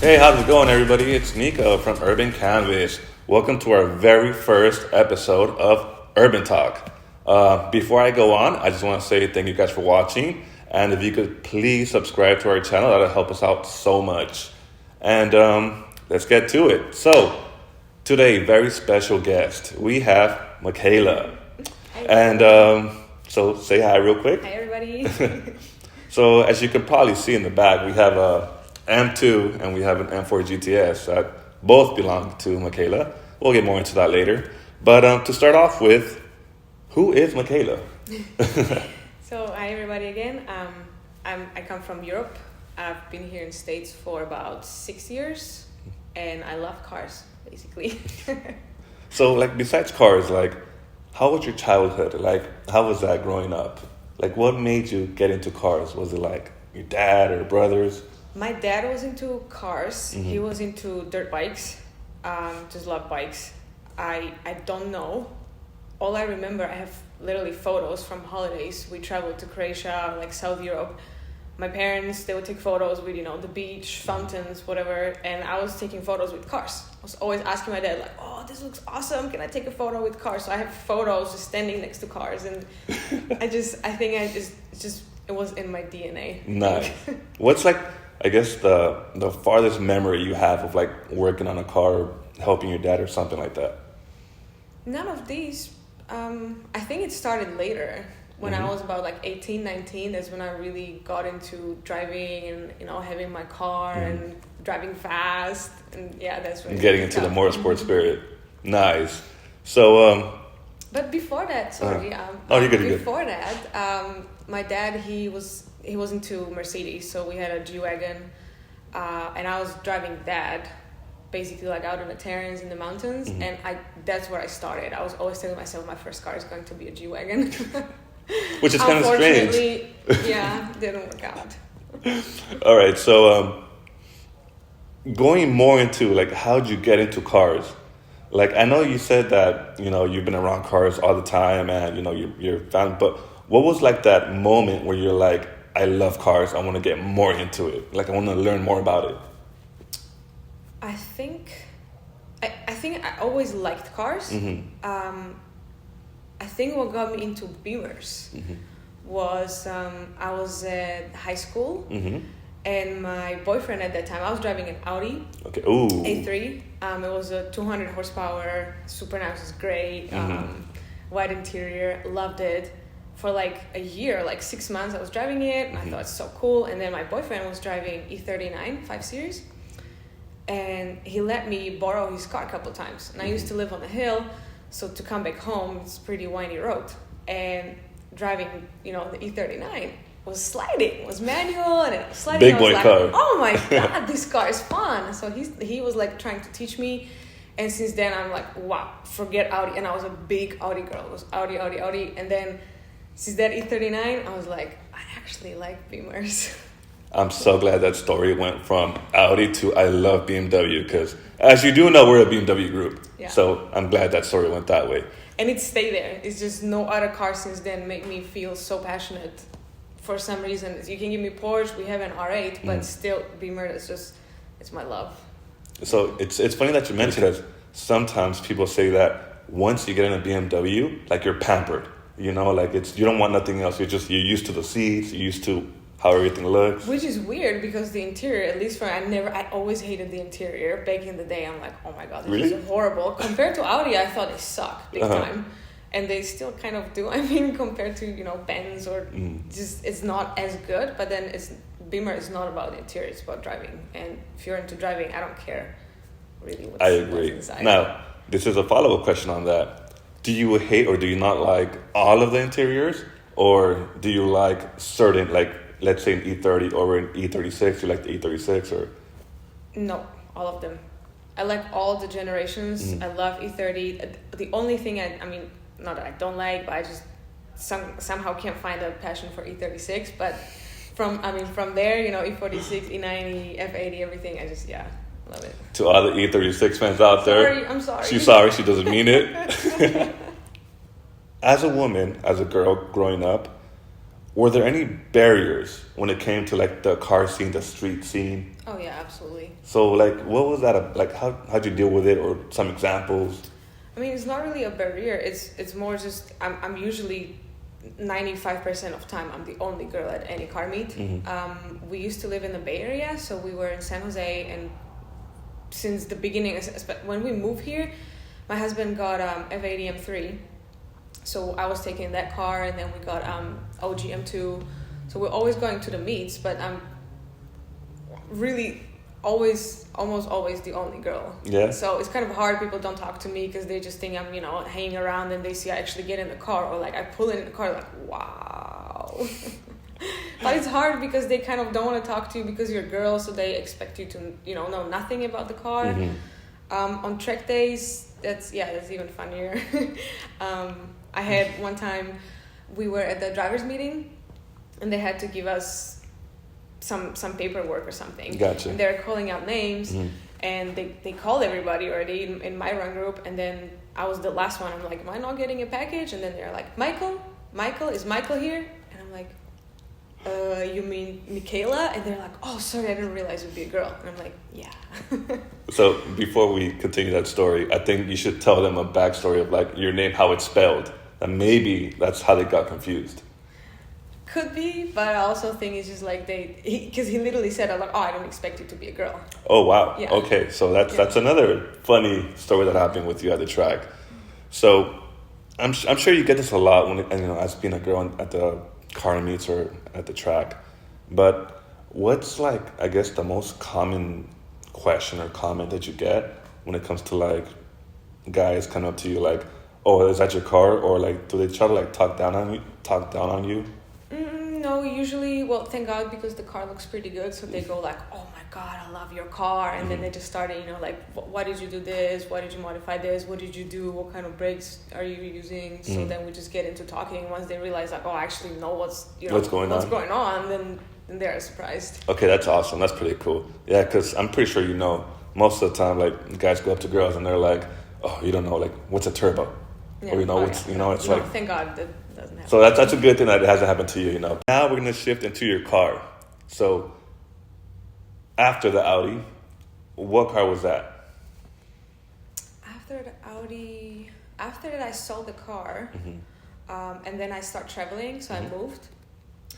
Hey, how's it going, everybody? It's Nico from Urban Canvxs. Welcome to our very first episode of Urban Talk. Before I go on, I just want to say thank you guys for watching. And if you could please subscribe to our channel, that'll help us out so much. And let's get to it. So, today, very special guest. We have Michaela. Hi. And so, say hi real quick. Hi, everybody. So, as you can probably see in the back, we have a M2 and we have an M4 GTS that both belong to Michaela. We'll get more into that later. But to start off with, who is Michaela? So, hi, everybody again. I come from Europe. I've been here in States for about 6 years, and I love cars, basically. So, like, besides cars, like, how was your childhood? Like, how was that growing up? Like, what made you get into cars? Was it like your dad or brothers? My dad was into cars. Mm-hmm. He was into dirt bikes. Just loved bikes. I don't know. All I remember, I have literally photos from holidays. We traveled to Croatia, like South Europe. My parents, they would take photos with, the beach, fountains, whatever. And I was taking photos with cars. I was always asking my dad, like, oh, this looks awesome. Can I take a photo with cars? So I have photos just standing next to cars. And it was in my DNA. Nice. What's like, I guess, the farthest memory you have of like working on a car or helping your dad or something like that? None of these. I think it started later. When I was about like 18, 19, that's when I really got into driving and, having my car and driving fast. And yeah, that's when getting into the motorsports spirit. Nice. So, but before that, sorry. you're good. Before that, my dad, he was into Mercedes. So we had a G-Wagon, and I was driving that. Basically, like out on the terrains in the mountains, and that's where I started. I was always telling myself my first car is going to be a G-Wagon. Which is kind of strange. Unfortunately, yeah, didn't work out. All right, so going more into like how'd you get into cars? Like I know you said that you've been around cars all the time, and you're fan. But what was like that moment where you're like, I love cars. I want to get more into it. Like I want to learn more about it. I think I always liked cars. I think what got me into Beamers was I was at high school, and my boyfriend at that time, I was driving an Audi A3. It was a 200 horsepower, super nice, it was great, white interior, loved it. For like a year, like 6 months, I was driving it, and I thought it's so cool. And then my boyfriend was driving E39 5 Series. And he let me borrow his car a couple of times. And I used to live on a hill, so to come back home, it's a pretty windy road. And driving, the E39 was sliding, was manual, and it was sliding. Big boy car. Oh my God, this car is fun. So he was like trying to teach me. And since then, I'm like, wow, forget Audi. And I was a big Audi girl. It was Audi. And then since that E39, I was like, I actually like Beamers. I'm so glad that story went from Audi to I love BMW because, as you do know, we're a BMW group. Yeah. So I'm glad that story went that way. And it stayed there. It's just no other car since then made me feel so passionate for some reason. You can give me Porsche, we have an R8, but still Beamer, it's my love. So it's funny that you mentioned that sometimes people say that once you get in a BMW, like you're pampered. Like you don't want nothing else. You're used to the seats, you're used to how everything looks. Which is weird because the interior, at least I always hated the interior. Back in the day, I'm like, oh my God, this is horrible. Compared to Audi, I thought they suck big time. And they still kind of do. I mean, compared to, Benz or just, it's not as good. But then Beamer is not about the interior, it's about driving. And if you're into driving, I don't care really what's inside. Now, this is a follow-up question on that. Do you hate or do you not like all of the interiors? Or do you like certain, like, let's say an E30 or an E36, you like the E36 or? No, all of them. I like all the generations. I love E30. The only thing I mean, not that I don't like, but I just somehow can't find a passion for E36. But from there, E46, E90, F80, everything, I just, love it. To all the E36 fans out there. I'm sorry. She's sorry, she doesn't mean it. As a woman, as a girl growing up, were there any barriers when it came to like the car scene, the street scene? Oh yeah, absolutely. So like, what was that like? How'd you deal with it, or some examples? I mean, it's not really a barrier. It's more just I'm usually 95% of time I'm the only girl at any car meet. We used to live in the Bay Area, so we were in San Jose, and since the beginning, when we moved here, my husband got F80 M3, so I was taking that car, and then we got OG M2. So we're always going to the meets, but I'm really almost always the only girl. Yeah. So it's kind of hard. People don't talk to me because they just think I'm, hanging around, and they see I actually get in the car, or like I pull in the car, like, wow. But it's hard because they kind of don't want to talk to you because you're a girl, so they expect you to, know nothing about the car. On track days, that's even funnier. I had one time, we were at the driver's meeting, and they had to give us some paperwork or something. Gotcha. And they're calling out names, and they called everybody already in my run group, and then I was the last one. I'm like, am I not getting a package? And then they're like, Michael, is Michael here? And I'm like, you mean Michaela? And they're like, oh, sorry, I didn't realize it'd be a girl. And I'm like, yeah. So before we continue that story, I think you should tell them a backstory of like your name, how it's spelled, and maybe that's how they got confused. Could be, but I also think it's just like because he literally said, I'm like, oh, I don't expect you to be a girl. Oh, wow. Yeah. Okay, so that's another funny story that happened with you at the track. So I'm sure you get this a lot when as being a girl at the car meets or at the track. But what's like, I guess, the most common question or comment that you get when it comes to like guys come up to you like, oh, is that your car? Or like, do they try to like talk down on you? No, usually, well, thank God, because the car looks pretty good, so they go like, oh my God, I love your car, and then they just started, like, why did you do this, why did you modify this, what did you do, what kind of brakes are you using, so then we just get into talking. Once they realize like, oh, I actually know what's going on, then they're surprised. Okay, that's awesome. That's pretty cool. Yeah, because I'm pretty sure most of the time, like, guys go up to girls and they're like, oh, you don't know, like, what's a turbo? Yeah. Or it's like, thank God that doesn't happen. So that's a good thing that it hasn't happened to you, Now we're gonna shift into your car. So after the Audi, what car was that? After the Audi, after that I sold the car, and then I started traveling. So I moved.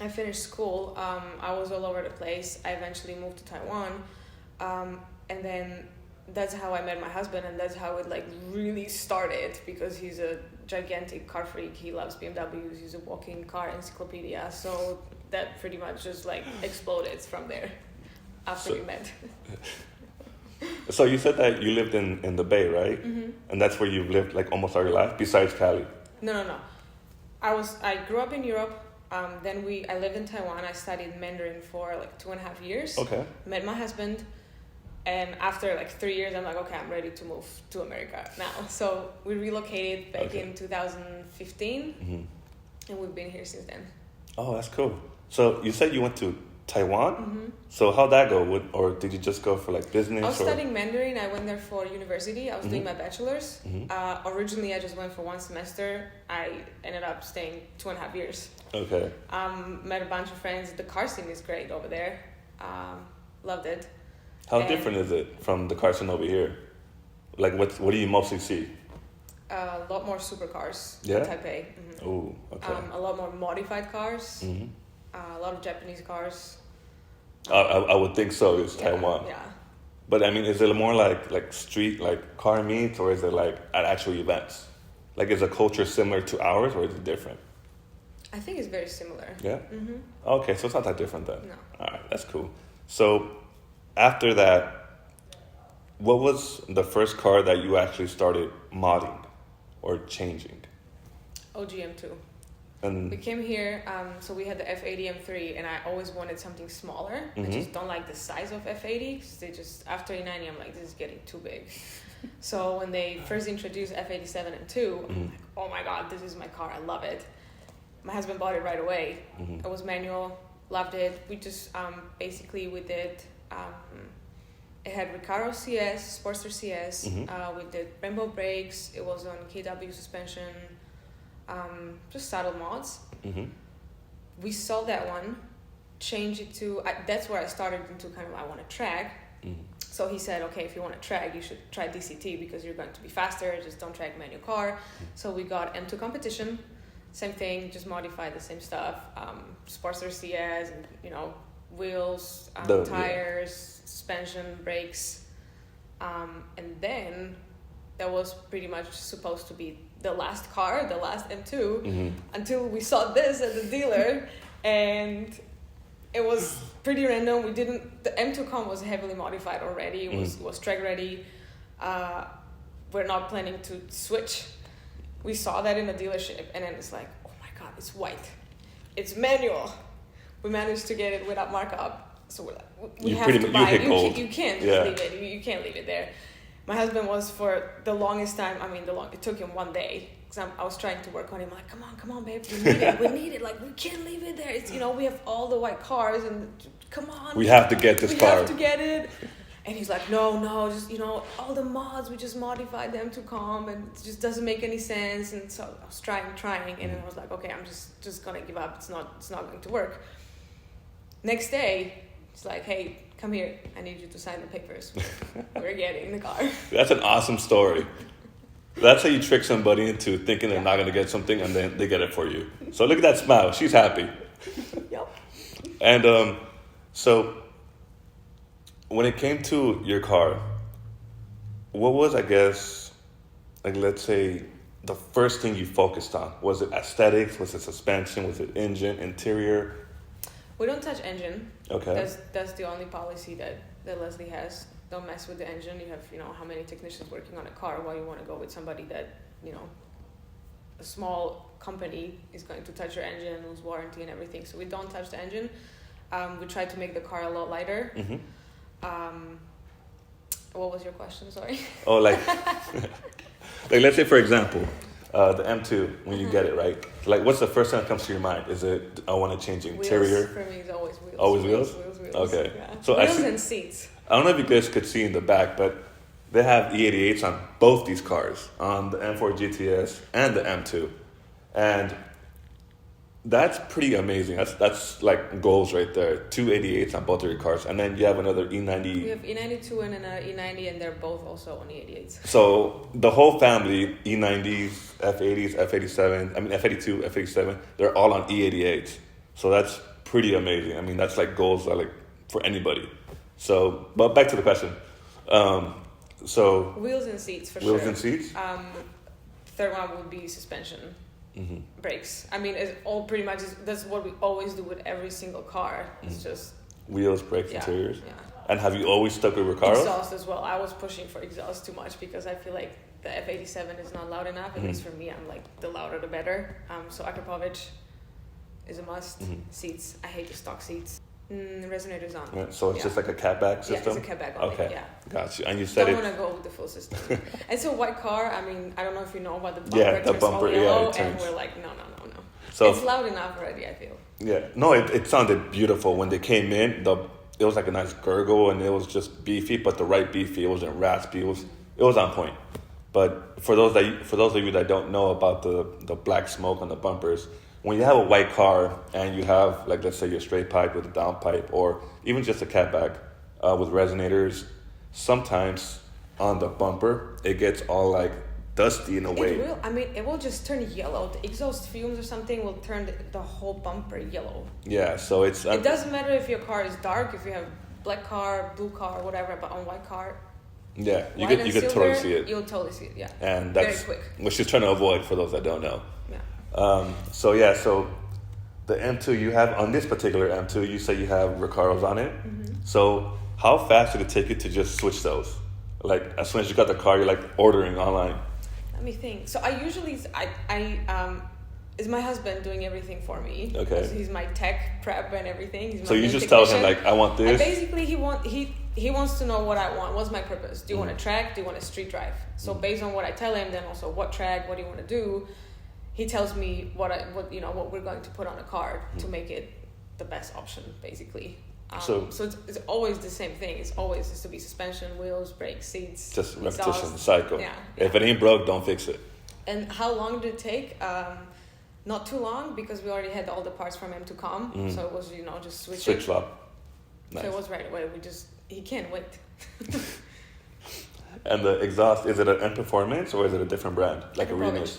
I finished school. I was all over the place. I eventually moved to Taiwan, and then that's how I met my husband, and that's how it like really started, because he's a gigantic car freak. He loves BMWs. He's a walking car encyclopedia. So that pretty much just like exploded from there after we met. So you said that you lived in the Bay, right? Mm-hmm. And that's where you've lived like almost all your life, besides Cali? No. I grew up in Europe. Then I lived in Taiwan. I studied Mandarin for like 2.5 years. Okay. Met my husband. And after like 3 years, I'm like, okay, I'm ready to move to America now. So we relocated back in 2015, and we've been here since then. Oh, that's cool. So you said you went to Taiwan? Mm-hmm. So how'd that go? Or did you just go for like business? I was studying Mandarin. I went there for university. I was doing my bachelor's. Mm-hmm. Originally, I just went for 1 semester. I ended up staying 2.5 years. Okay. Met a bunch of friends. The car scene is great over there. Loved it. How different is it from the car scene over here? Like, what do you mostly see? A lot more supercars in Taipei. Mm-hmm. Oh, okay. A lot more modified cars. Mm-hmm. A lot of Japanese cars. I would think so. It's Taiwan. Yeah. But I mean, is it more like street, like car meets, or is it like at actual events? Like, is the culture similar to ours, or is it different? I think it's very similar. Yeah? Mm-hmm. Okay, so it's not that different then. No. All right, that's cool. So after that, what was the first car that you actually started modding or changing? OGM2. And we came here, so we had the F80 M3, and I always wanted something smaller. I just don't like the size of F80, because they just, after E90, I'm like, this is getting too big. So when they first introduced F87 and 2, I'm like, oh my God, this is my car, I love it. My husband bought it right away. It was manual, loved it. We just, basically we did, it had Recaro CS, Sportster CS, we did brembo brakes, it was on KW suspension, just saddle mods. we sold that one, changed it to, that's where I started into kind of, I want a track. So he said, okay, if you want a track, you should try DCT because you're going to be faster, just don't track manual car. So we got M2 competition, same thing, just modified the same stuff, Sportster CS, and, you know, wheels, tires, suspension, brakes. And then that was pretty much supposed to be the last car, the last M2, until we saw this at the dealer, and it was pretty random. The M2 Com was heavily modified already. It was track ready. We're not planning to switch. We saw that in the dealership, and then it's like, oh my God, it's white. It's manual. We managed to get it without markup. So we're like, we have to buy it. You can't just leave it. You can't leave it there. My husband was, for the longest time, it took him one day. Because I was trying to work on him. Like, come on, babe, we need it. Like, we can't leave it there. It's, you know, we have all the white cars, and come on. We have to get this car. We have to get it. And he's like, no, just, you know, all the mods, we just modified them to come, and it just doesn't make any sense. And so I was trying, and then I was like, okay, I'm just gonna give up. It's not going to work. Next day, it's like, hey, come here. I need you to sign the papers. We're getting the car. That's an awesome story. That's how you trick somebody into thinking they're not going to get something, and then they get it for you. So look at that smile. She's happy. Yep. And so when it came to your car, what was, I guess, like, let's say, the first thing you focused on? Was it aesthetics? Was it suspension? Was it engine, interior? We don't touch engine. Okay. That's the only policy that Leslie has. Don't mess with the engine. You have, you know, how many technicians working on a car, while you want to go with somebody that, you know, a small company is going to touch your engine, lose warranty and everything. So we don't touch the engine. We try to make the car a lot lighter. What was your question? Sorry. Oh, like let's say, for example, the M2, when you get it, right? Like, what's the first thing that comes to your mind? Is it, I want to change interior? Wheels, for me, it's always wheels. Always wheels? Wheels. Okay. Yeah. So wheels and seats. I don't know if you guys could see in the back, but they have E88s on both these cars, on the M4 GTS and the M2. And that's pretty amazing. That's like goals right there. 2 88s on both of your cars. And then you have another E90. We have E92 and another E90, and they're both also on E88s. So the whole family, E90s, F80s, F87, F82, F87, they're all on E88s. So that's pretty amazing. I mean, that's like goals that, like, for anybody. So, but back to the question. So wheels and seats, for wheels sure. and seats? Third one would be suspension. Brakes. I mean, it's all pretty much, that's what we always do with every single car. It's just wheels, brakes, interiors. Yeah. And have you always stuck with Recaro? Exhaust as well. I was pushing for exhaust too much because I feel like the F87 is not loud enough. At least for me, I'm like, the louder the better. So Akrapovic is a must. Seats. I hate the stock seats. Resonators on. Right. So it's just like a catback system? Yeah, it's a catback only. Okay. Yeah. Got you. And you said don't want to go with the full system. And so white car, I mean, I don't know if you know about the bumper. Yeah, the bumper, yellow, it and turns. we're like, no. So it's loud enough already, I feel. Yeah. No, it sounded beautiful. When they came in, it was like a nice gurgle, and it was just beefy, but the right beefy. It wasn't raspy. It was on point. But for those of you that don't know about the black smoke on the bumpers, when you have a white car and you have, like, let's say your straight pipe with a down pipe, or even just a catback with resonators, sometimes on the bumper it gets all like dusty in a way. It will. I mean, it will just turn yellow. The exhaust fumes or something will turn the whole bumper yellow. Yeah, so it doesn't matter if your car is dark, if you have black car, blue car, whatever, but on white car. Yeah, you could totally see it. You'll totally see it. Yeah, and that's very quick. What she's trying to avoid for those that don't know. Yeah. So the M2 you have on this particular M2, you say you have Recaros on it. So how fast did it take you to just switch those? Like, as soon as you got the car, you're like ordering online. Let me think. So I usually it's my husband doing everything for me. Okay. He's my tech prep and everything. So you just tell him, like, I want this. And basically, he wants to know what I want. What's my purpose? Do you want a track? Do you want a street drive? So based on what I tell him, then also what track, what do you want to do? He tells me what we're going to put on a car to make it the best option, basically. So it's always the same thing. It's always has to be suspension, wheels, brakes, seats. Just repetition, cycle. Yeah. If it ain't broke, don't fix it. And how long did it take? not too long because we already had all the parts from him to come. So it was, just switch swap. Nice. So it was right away. He can't wait. And the exhaust, is it an M Performance or is it a different brand? Like a remix?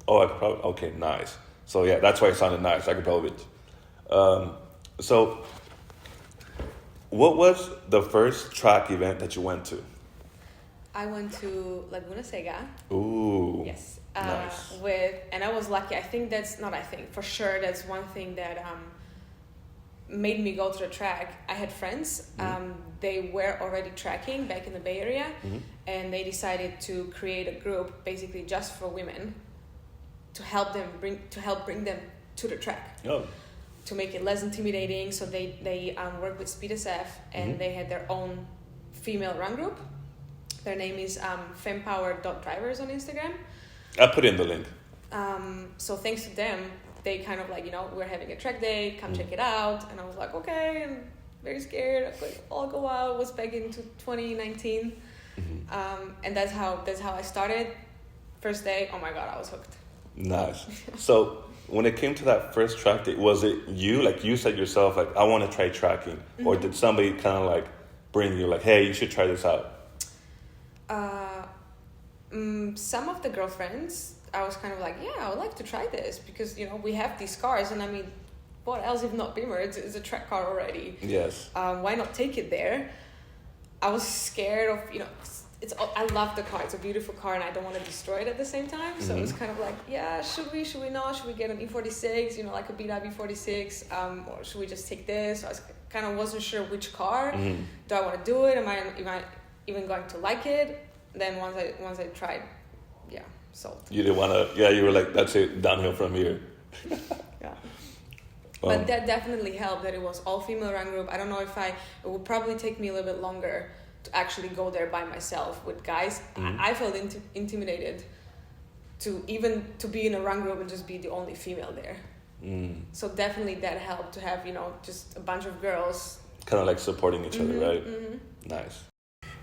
Oh, okay, nice. So yeah, that's why it sounded nice. I could probably. So, what was the first track event that you went to? I went to Laguna Seca. Ooh. Yes. Nice. And I was lucky. For sure, that's one thing that made me go to the track. I had friends. They were already tracking back in the Bay Area, and they decided to create a group basically just for women to help bring them to the track. Oh. To make it less intimidating. So they work with Speed SF, and they had their own female run group. Their name is fempower.drivers on Instagram. I'll put in the link. So thanks to them, they kind of we're having a track day, come check it out. And I was like, okay, I'm very scared. I'll go out. It was back into 2019. And that's how I started. First day, oh my God, I was hooked. Nice. So when it came to that first track day, was it you? Like you said yourself, like, I want to try tracking. Or did somebody kind of like bring you like, hey, you should try this out? Some of the girlfriends, I was kind of like, yeah, I would like to try this because, we have these cars. And I mean, what else if not Beamer? It's a track car already. Yes. Why not take it there? I was scared of, I love the car. It's a beautiful car and I don't want to destroy it at the same time. So it was kind of like, yeah, should we not? Should we get an E46, like a BMWS, or should we just take this? I wasn't sure which car. Do I want to do it? Am I even going to like it? Then once I tried, yeah, sold. You didn't want to, you were like, that's it, downhill from here. Yeah. But that definitely helped that it was all female run group. I don't know it would probably take me a little bit longer to actually go there by myself with guys. I felt intimidated to be in a run group and just be the only female there. So definitely that helped to have, just a bunch of girls. Kind of like supporting each other, right? Nice.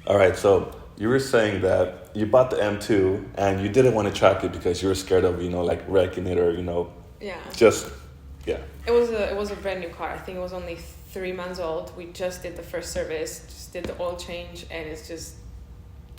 All right, so you were saying that you bought the M2 and you didn't want to track it because you were scared of, like wrecking it or, Yeah. It was a brand new car. I think it was only 3 months old. We just did the first service, just did the oil change, and it's just,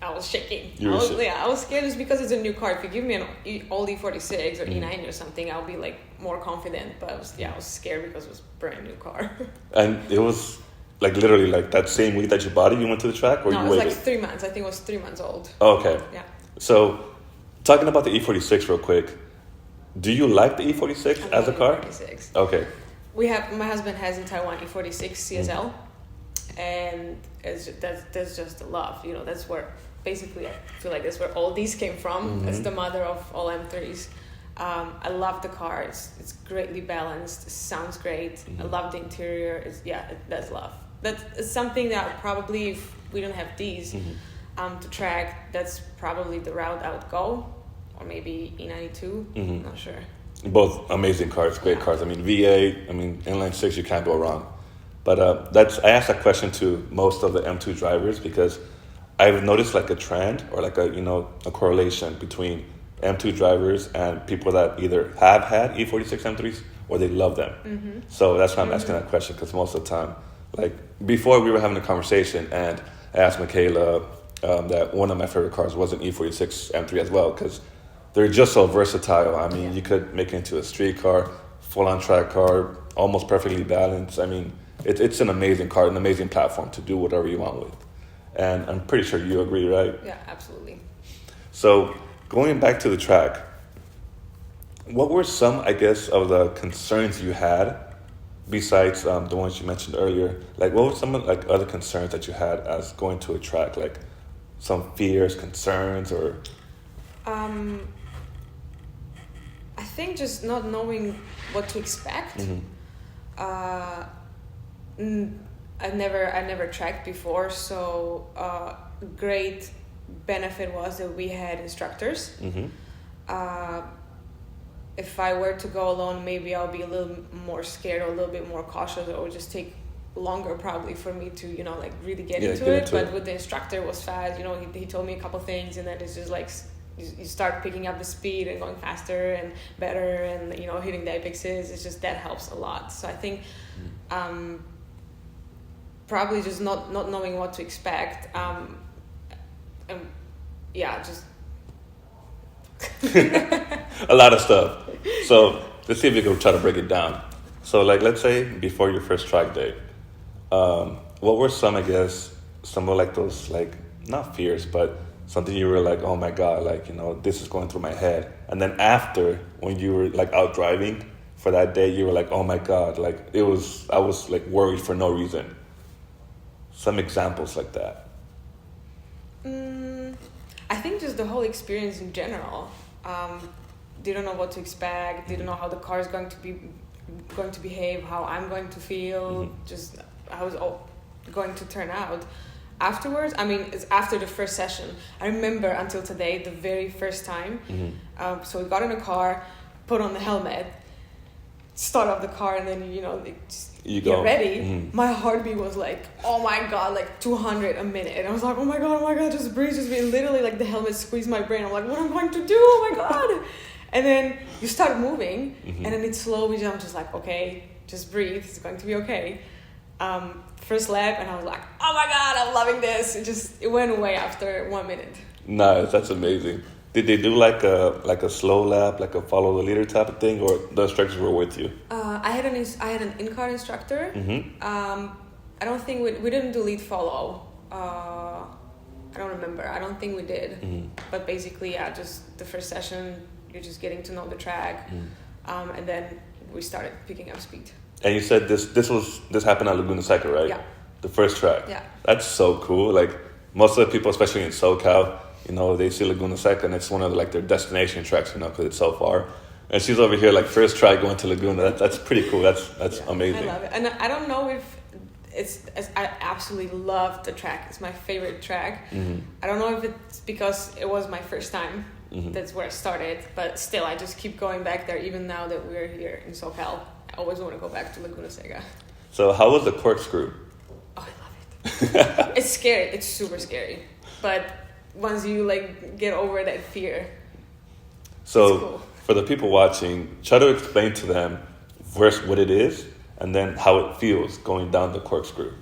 I was shaking. I was scared just because it's a new car. If you give me an old E46 or E90 or something, I'll be like more confident. But I was scared because it was a brand new car. And it was like literally like that same week that you bought it, you went to the track, or no, you waited? waited? No, it was like 3 months. I think it was 3 months old. Oh, okay. Yeah. So, talking about the E46 real quick, do you like the E46 as a car? E46. Okay. My husband has in Taiwan E46 CSL, and that's just the love. That's where basically I feel like that's where all these came from. It's the mother of all M3s. I love the car. It's greatly balanced. It sounds great. I love the interior. That's love. That's something that probably if we don't have these to track, that's probably the route I would go, or maybe E92. I'm not sure. Both amazing cars, great cars. I mean, V8, inline 6, you can't go wrong. But I asked that question to most of the M2 drivers because I've noticed like a trend or like a correlation between M2 drivers and people that either have had E46 M3s or they love them. So that's why I'm asking that question, because most of the time, like before we were having a conversation and I asked Michaela that one of my favorite cars was an E46 M3 as well, because they're just so versatile. You could make it into a street car, full-on track car, almost perfectly balanced. It's an amazing car, an amazing platform to do whatever you want with. And I'm pretty sure you agree, right? Yeah, absolutely. So going back to the track, what were some, I guess, of the concerns you had besides the ones you mentioned earlier? Like, what were some like other concerns that you had as going to a track? Like some fears, concerns, or? I think just not knowing what to expect. I never tracked before, so great benefit was that we had instructors. If I were to go alone, maybe I'll be a little more scared or a little bit more cautious, or it would just take longer probably for me to really get into it. But with the instructor, it was fast. He told me a couple things, and then it's just like you start picking up the speed and going faster and better, and hitting the apexes. It's just that helps a lot. So I think probably just not knowing what to expect. Just a lot of stuff. So let's see if we can try to break it down. So like, let's say before your first track day, what were some of like those, like, not fears, but something you were like, oh my God, like, this is going through my head. And then after, when you were like out driving for that day, you were like, oh my God, like I was like worried for no reason. Some examples like that. I think just the whole experience in general. Didn't know what to expect, didn't know how the car is going to behave, how I'm going to feel, just how it's all going to turn out. Afterwards, it's after the first session. I remember until today, the very first time. So we got in a car, put on the helmet, start up the car, and then, you get ready. My heartbeat was like, oh my God, like 200 a minute. And I was like, oh my God, just breathe, literally like the helmet squeezed my brain. I'm like, what am I going to do? Oh my God. And then you start moving, and then it slowly, I'm just like, okay, just breathe, it's going to be okay. First lap, and I was like, oh my God, I'm loving this. It went away after 1 minute. Nice, that's amazing. Did they do like a slow lap, like a follow the leader type of thing, or the instructors were with you? I had an in-car instructor. I don't think we didn't do lead follow. I don't remember. I don't think we did. But basically, just the first session, you're just getting to know the track, and then we started picking up speed. And you said this happened at Laguna Seca, right? Yeah. The first track. Yeah. That's so cool. Like most of the people, especially in SoCal, they see Laguna Seca, and it's one of their destination tracks, because it's so far. And she's over here, like, first try going to Laguna. That's pretty cool. That's amazing. I love it. And I don't know if I absolutely love the track. It's my favorite track. I don't know if it's because it was my first time. That's where I started. But still, I just keep going back there, even now that we're here in SoCal. I always want to go back to Laguna Seca. So how was the corkscrew? Oh, I love it. It's scary. It's super scary. But once you get over that fear, so it's cool. For the people watching, try to explain to them first what it is and then how it feels going down the corkscrew.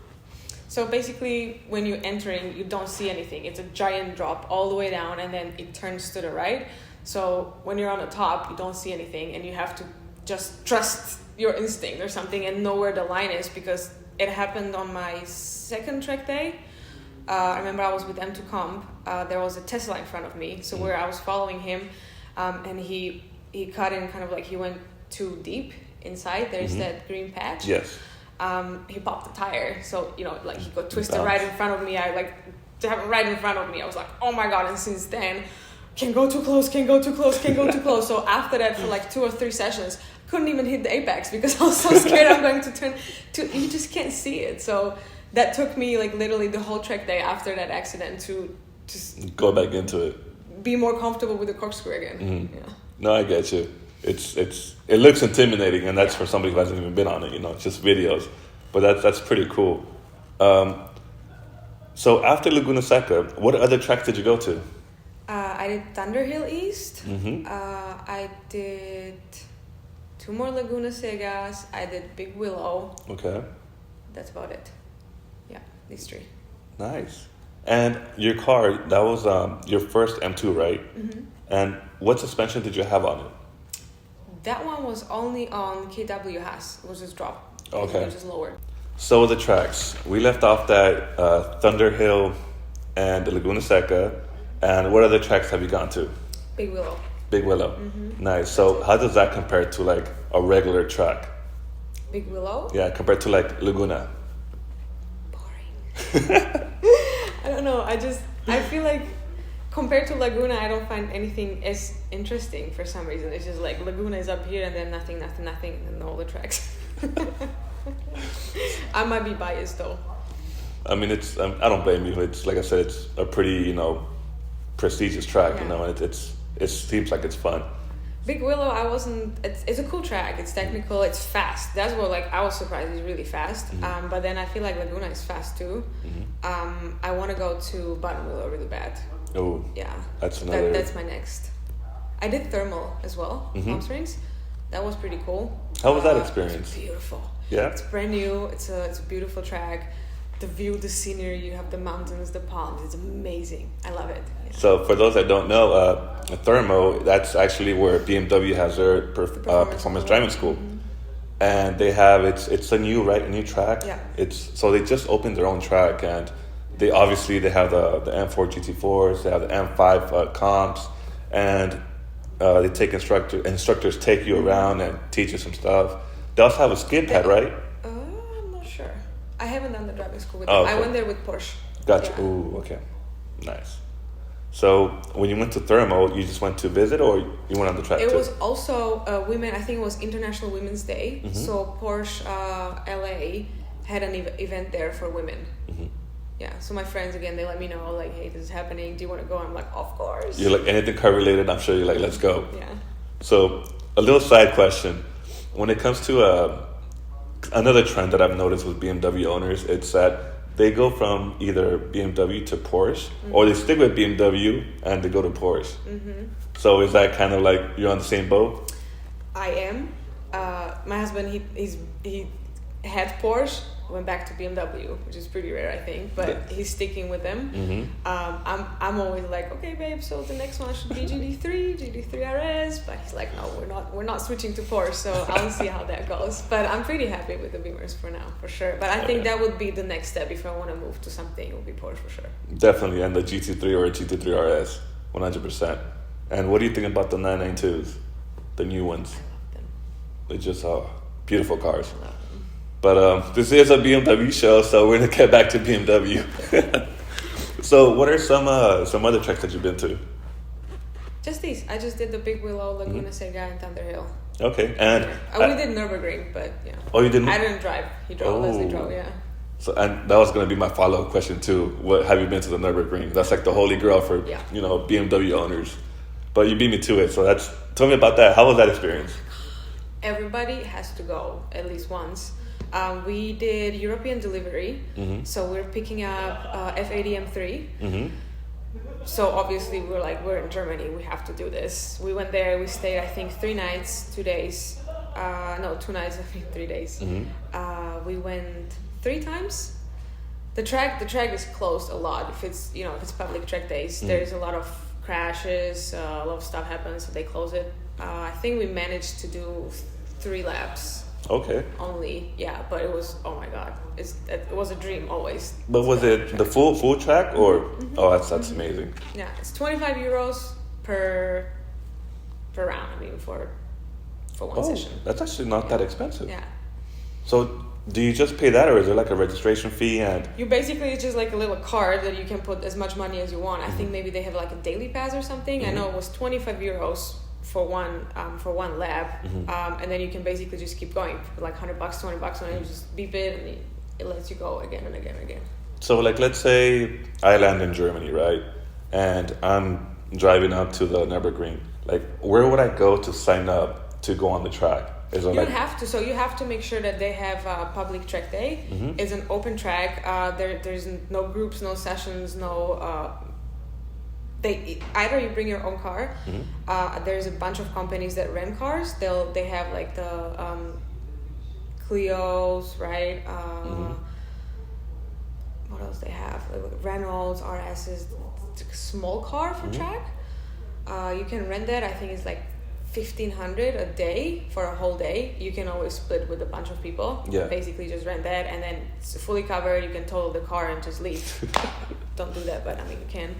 So basically, when you're entering, you don't see anything. It's a giant drop all the way down, and then it turns to the right. So when you're on the top, you don't see anything, and you have to just trust your instinct or something and know where the line is, because it happened on my second track day. I remember I was with M2 Comp. There was a Tesla in front of me, so where I was following him, and he cut in kind of like he went too deep inside. There's that green patch. Yes. He popped the tire, so he got twisted right in front of me. To have it right in front of me, I was like, oh my God. And since then, can't go too close. So after that, for 2 or 3 sessions, couldn't even hit the apex because I was so scared I'm going to turn to, you just can't see it. So that took me literally the whole track day after that accident to just go back into it, be more comfortable with the corkscrew again. Yeah. No, I get you. It looks intimidating, and that's for somebody who hasn't even been on it. It's just videos, but that's pretty cool. So after Laguna Seca, what other tracks did you go to? I did Thunderhill East. I did 2 more Laguna Secas. I did Big Willow. Okay. That's about it. Yeah, these 3. Nice. And your car, that was your first M2, right? And what suspension did you have on it? That one was only on KWS. It was just drop. Okay. It was just lower. So the tracks. We left off that Thunderhill and the Laguna Seca. And what other tracks have you gone to? Big Willow. Big Willow. Nice. So how does that compare to a regular track? Big Willow? Yeah, compared to Laguna. Boring. I don't know. I feel like compared to Laguna, I don't find anything as interesting for some reason. It's just Laguna is up here and then nothing, and all the tracks. I might be biased though. I mean, it's I don't blame you. It's like I said, it's a pretty prestigious track, and it seems like it's fun. Big Willow, it's a cool track. It's technical, it's fast. That's what I was surprised it's really fast. But then I feel like Laguna is fast too. I want to go to Bottom Willow really bad. Oh, yeah. That's another. That's my next. I did thermal as well, Palm Springs. That was pretty cool. How was that experience? It's beautiful. Yeah. It's brand new. It's a beautiful track. The view, the scenery, you have the mountains, the palms. It's amazing. I love it. Yeah. So for those that don't know, Thermo, that's actually where BMW has their performance driving school. And they have, it's a new track. Yeah. So they just opened their own track, and they have the M4 GT4s, they have the M5 comps, and they take instructors take you around and teach you some stuff. They also have a skid pad, right? I'm not sure. I haven't done the driving school with them. Okay. I went there with Porsche. Gotcha. Yeah. Ooh, okay. Nice. So when you went to Thermo, you just went to visit, or you went on the track too? It was also women. I think it was International Women's Day. So Porsche LA had an event there for women. Yeah. So my friends again, they let me know like, hey, this is happening. Do you want to go? I'm like, of course. You're like anything car related. I'm sure you're like, let's go. Yeah. So a little side question: when it comes to another trend that I've noticed with BMW owners, it's that they go from either BMW to Porsche, or they stick with BMW and they go to Porsche. So is that kind of like you're on the same boat? I am. My husband, he had Porsche, went back to BMW, which is pretty rare, I think, but he's sticking with them. I'm always like, okay, babe, so the next one should be GT3 RS, but he's like, no, we're not switching to Porsche, so I'll see how that goes. But I'm pretty happy with the Beamers for now, for sure. But I think that would be the next step if I want to move to something. It would be Porsche for sure. Definitely, and the GT3 or GT3 RS, 100%. And what do you think about the 992s, the new ones? I love them. They're just beautiful cars. I love them. But this is a BMW show, so we're gonna get back to BMW. So, what are some other tracks that you've been to? Just these. I just did the Big Willow, Laguna Seca, and Thunder Hill. Okay, and we did Nurburgring, but yeah. Oh, you didn't? I didn't drive. He drove. Leslie drove. Yeah. So, and that was gonna be my follow-up question too. What have you been to the Nurburgring? That's like the holy grail for BMW owners. But you beat me to it, so tell me about that. How was that experience? Everybody has to go at least once. We did European delivery, so we're picking up F80 M3. So obviously we're in Germany, we have to do this. We went there, we stayed I think 3 nights, 2 days. 2 nights, I think 3 days. We went 3 times. The track is closed a lot. If it's public track days, there's a lot of crashes, a lot of stuff happens, so they close it. I think we managed to do 3 laps. Okay. Only, yeah, but it was, oh my god, it was a dream always. But was it the full track or? Oh, that's amazing. Yeah, it's 25 euros per round. I mean, for one session. That's actually not that expensive. Yeah. So, do you just pay that, or is there like a registration fee and? You basically, it's just like a little card that you can put as much money as you want. I think maybe they have like a daily pass or something. I know it was 25 euros. For one lap, and then you can basically just keep going for like $100, $20, and you just beep it, and it lets you go again and again and again. So, like, let's say I land in Germany, right, and I'm driving up to the Nurburgring. Like, where would I go to sign up to go on the track? Have to. So you have to make sure that they have a public track day. It's an open track. There's no groups, no sessions, no. Either you bring your own car. There's a bunch of companies that rent cars. They have like the Clios, right? What else they have? Like Renaults, RSs, small car for track. You can rent that. I think it's like $1,500 a day for a whole day. You can always split with a bunch of people. Yeah. Basically, just rent that, and then it's fully covered. You can total the car and just leave. Don't do that, but I mean you can.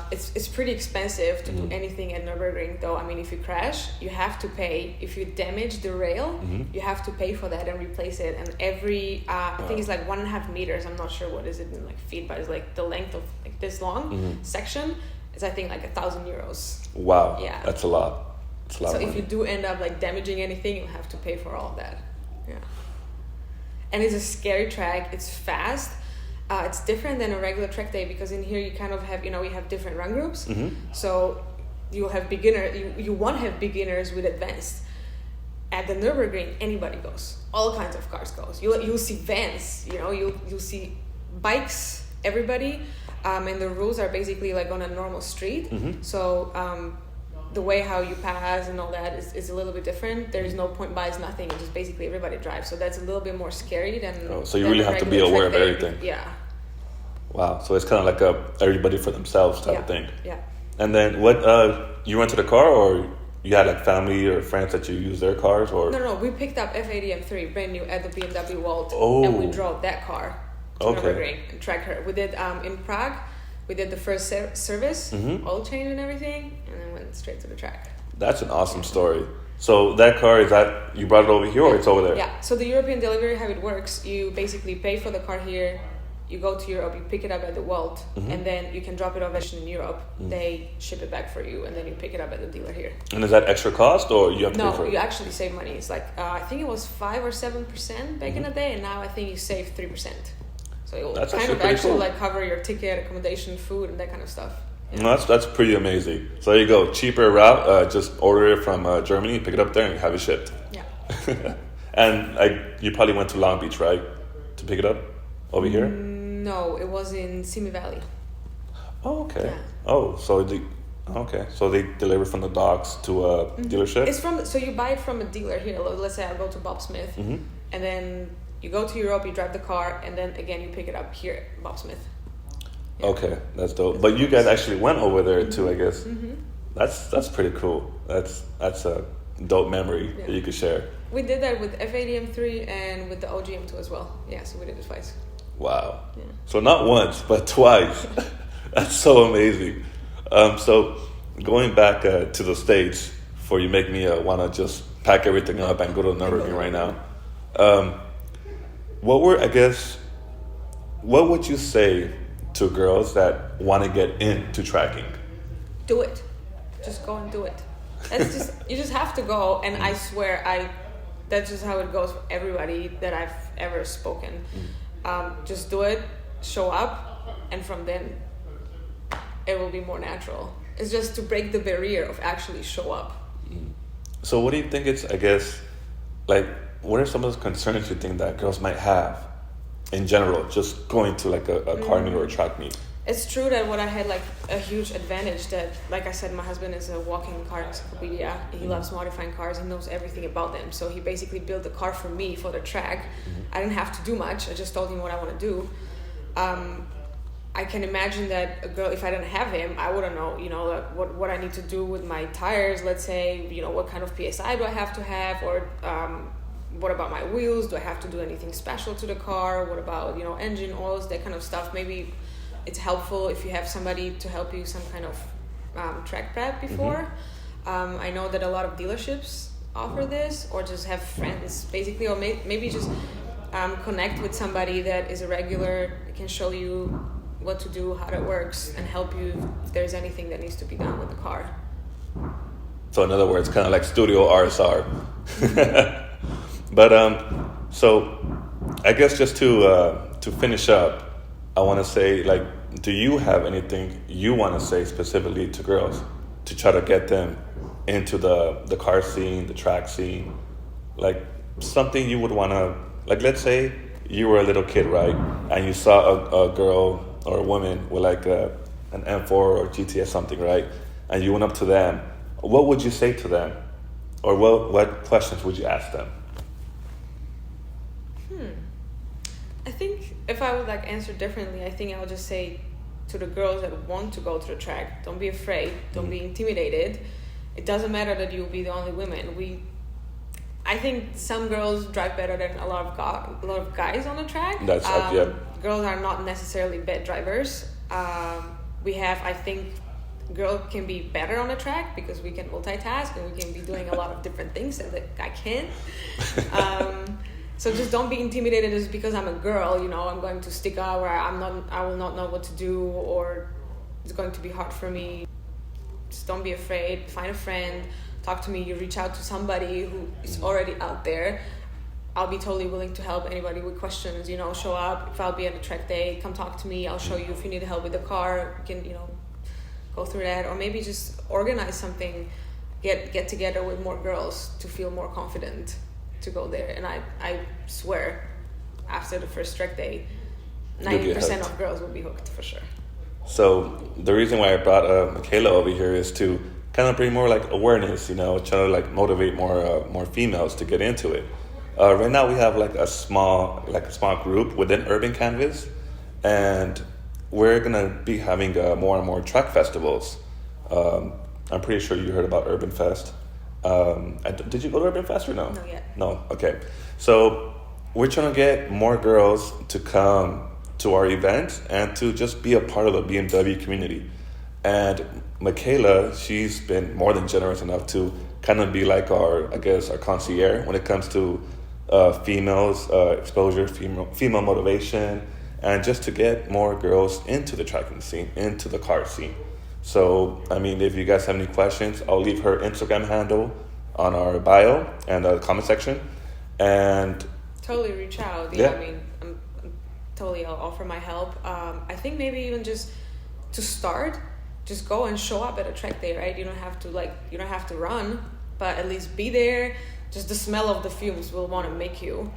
It's pretty expensive to do anything at Nurburgring, though. I mean, if you crash, you have to pay. If you damage the rail, you have to pay for that and replace it. And every I think it's like 1.5 meters. I'm not sure what is it in like feet, but it's like the length of like this long section is I think like 1,000 euros. Wow. Yeah, that's a lot. It's a lot. So if you do end up like damaging anything, you have to pay for all of that. Yeah. And it's a scary track. It's fast. It's different than a regular track day because in here you kind of have, we have different run groups. So you have you want to have beginners with advanced. At the Nurburgring, anybody goes. All kinds of cars goes. You'll see vans, you'll see bikes, everybody. And the rules are basically like on a normal street. So the way how you pass and all that is a little bit different. There is no point buys, nothing. It's just basically everybody drives. So that's a little bit more scary than. So you really have to be aware of everything. Yeah. Wow. So it's kind of like a everybody for themselves type of thing. Yeah. And then what? You rented a car, or you had like family or friends that you use their cars, or? No. We picked up F80 M3 brand new at the BMWS, Oh. and we drove that car to Nurburgring and tracked her. We did in Prague. We did the first service, oil change and everything, and then went straight to the track. That's an awesome story. So that car, is that you brought it over here or it's over there? Yeah. So the European delivery, how it works, you basically pay for the car here. You go to Europe, you pick it up at the Welt, and then you can drop it off in Europe. They ship it back for you, and then you pick it up at the dealer here. And is that extra cost, or you have to pay for it? No, you actually save money. It's like, I think it was 5 or 7% back in the day, and now I think you save 3%. So it will that's kind of cool. like cover your ticket, accommodation, food, and that kind of stuff. Yeah. No, that's pretty amazing. So there you go, cheaper route. Just order it from Germany, pick it up there, and have it shipped. Yeah. And you probably went to Long Beach, right, to pick it up over here? No, it was in Simi Valley. Oh, okay. Yeah. Oh, so they deliver from the docks to a dealership. It's so you buy it from a dealer here. Let's say I go to Bob Smith, and then you go to Europe, you drive the car, and then again you pick it up here at Bob Smith. Yeah. Okay, that's dope. But you guys actually went over there too, I guess. That's pretty cool. That's a dope memory that you could share. We did that with F80 M3 and with the OG M2 as well. Yeah, so we did it twice. Wow. Yeah. So not once, but twice. That's so amazing. So going back to the States, before you make me want to just pack everything up and go to Nurburgring right now. What would you say to girls that want to get into tracking? Do it. Just go and do it. You just have to go, and I swear that's just how it goes for everybody that I've ever spoken. Just do it, show up, and from then it will be more natural. It's just to break the barrier of actually show up. So what do you think it's, I guess, like, what are some of the concerns you think that girls might have in general, just going to like a car meet or a track meet? It's true that what I had like a huge advantage that, like I said, my husband is a walking car encyclopedia. He loves modifying cars. He knows everything about them. So he basically built the car for me for the track. I didn't have to do much. I just told him what I want to do. I can imagine that a girl, if I didn't have him, I wouldn't know, like what I need to do with my tires. Let's say, what kind of PSI do I have to have, or what about my wheels? Do I have to do anything special to the car? What about, engine oils, that kind of stuff? Maybe it's helpful if you have somebody to help you some kind of track prep before. I know that a lot of dealerships offer this, or just have friends basically, or maybe just connect with somebody that is a regular, can show you what to do, how it works, and help you if there's anything that needs to be done with the car. So in other words, kind of like studio RSR. But so I guess just to finish up, I want to say, like, do you have anything you want to say specifically to girls to try to get them into the car scene, the track scene? Like something you would want to, like, let's say you were a little kid, right? And you saw a girl or a woman with like an M4 or GTS something, right? And you went up to them. What would you say to them? Or what questions would you ask them? I think if I would like answer differently, I think I would just say to the girls that want to go to the track, don't be afraid, don't be intimidated. It doesn't matter that you'll be the only women. I think some girls drive better than a lot of guys on the track. That's yeah. Girls are not necessarily bad drivers. I think girl can be better on the track because we can multitask and we can be doing a lot of different things that the guy can't. So just don't be intimidated just because I'm a girl, I'm going to stick out, or I will not know what to do, or it's going to be hard for me. Just don't be afraid. Find a friend, talk to me. You reach out to somebody who is already out there. I'll be totally willing to help anybody with questions, show up. If I'll be at a track day, come talk to me. I'll show you if you need help with the car. You can, go through that, or maybe just organize something, get together with more girls to feel more confident to go there. And I swear, after the first track day, 90% of girls will be hooked for sure. So the reason why I brought Michaela over here is to kind of bring more like awareness, try to like motivate more females to get into it. Right now we have like a small group within Urban Canvxs, and we're gonna be having more and more track festivals. I'm pretty sure you heard about Urbxn. Did you go to Urbxn or no? Not yet. No? Okay. So we're trying to get more girls to come to our events and to just be a part of the BMW community. And Michaela, she's been more than generous enough to kind of be like our concierge when it comes to females, exposure, female motivation, and just to get more girls into the tracking scene, into the car scene. So, I mean, if you guys have any questions, I'll leave her Instagram handle on our bio and the comment section. And totally reach out. Yeah. I mean, I'll offer my help. I think maybe even just to start, just go and show up at a track day, right? You don't have to run, but at least be there. Just the smell of the fumes will want to make you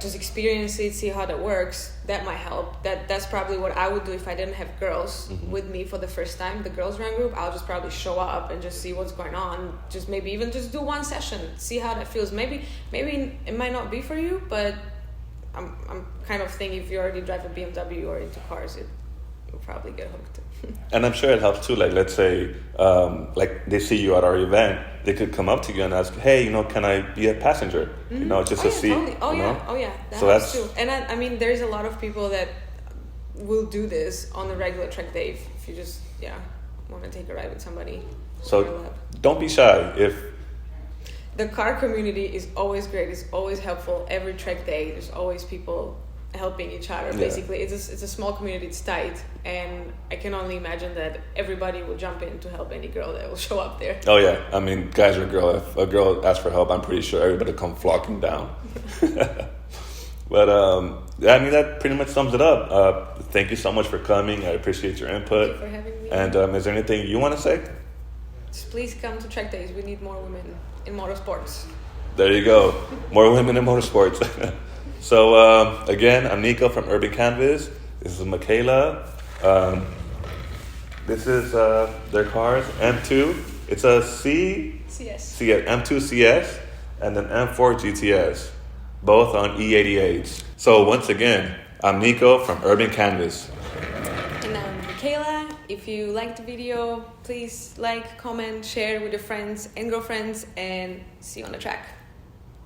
just experience it, see how that works. That might help. That's probably what I would do if I didn't have girls with me for the first time. The girls run group, I'll just probably show up and just see what's going on. Just maybe even just do one session, see how that feels. Maybe it might not be for you, but I'm kind of thinking if you already drive a BMW or into cars, you'll probably get hooked. And I'm sure it helps too. Like, let's say, like they see you at our event, they could come up to you and ask, "Hey, can I be a passenger?" Just to see. Totally. Oh yeah. So that's true. And I mean, there's a lot of people that will do this on the regular track day if you just want to take a ride with somebody. So don't be shy. If the car community is always great, it's always helpful. Every track day, there's always people helping each other. Basically, it's a small community. It's tight, and I can only imagine that everybody will jump in to help any girl that will show up there. Oh yeah, I mean, guys or girl, if a girl asks for help, I'm pretty sure everybody will come flocking down. But I mean, that pretty much sums it up. Thank you so much for coming. I appreciate your input. Thank you for having me. And is there anything you want to say? Just please come to track days. We need more women in motorsports. There you go. More women in motorsports. So again, I'm Nico from Urban Canvxs. This is Michaela. This is their cars, M2. It's a CS, M2 CS, and then M4 GTS, both on E88s. So once again, I'm Nico from Urban Canvxs. And I'm Michaela. If you liked the video, please like, comment, share with your friends and girlfriends, and see you on the track.